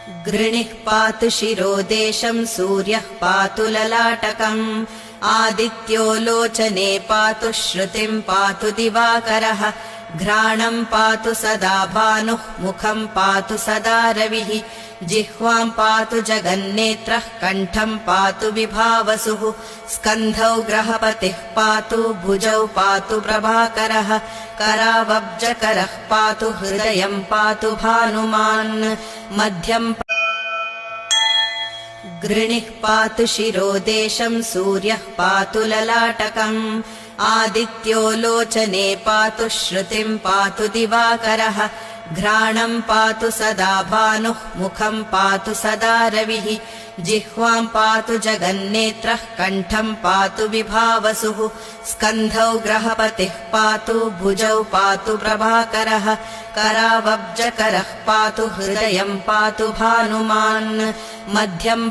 गृणिः पातु शिरोदेशं सूर्यः पातु ललाटकम् आदित्यो लोचने पातु श्रुतिं पातु दिवाकरः घ्राणं पातु सदा भानुः मुखं पातु सदा रविः जिह्वां पातु जगन्नेत्रः कण्ठं पातु विभावसुः स्कन्धौ ग्रहपतिः पातु भुजौ पातु प्रभाकरः करावब्जकरः पातु हृदयं पातु भानुमान् मध्यं गृणिः पातु शिरोदेशं सूर्यः पातु ललाटकम् आदित्यो लोचने पातु श्रुतिं पातु दिवाकरः घ्राणं पातु सदा भानुः मुखं पातु सदा रविः जिह्वां पातु जगन्नेत्रः कण्ठं पातु विभावसुः स्कन्धौ ग्रहपतिः पातु भुजौ पातु प्रभाकरः करावब्जकरः पातु हृदयं पातु भानुमान् मध्यं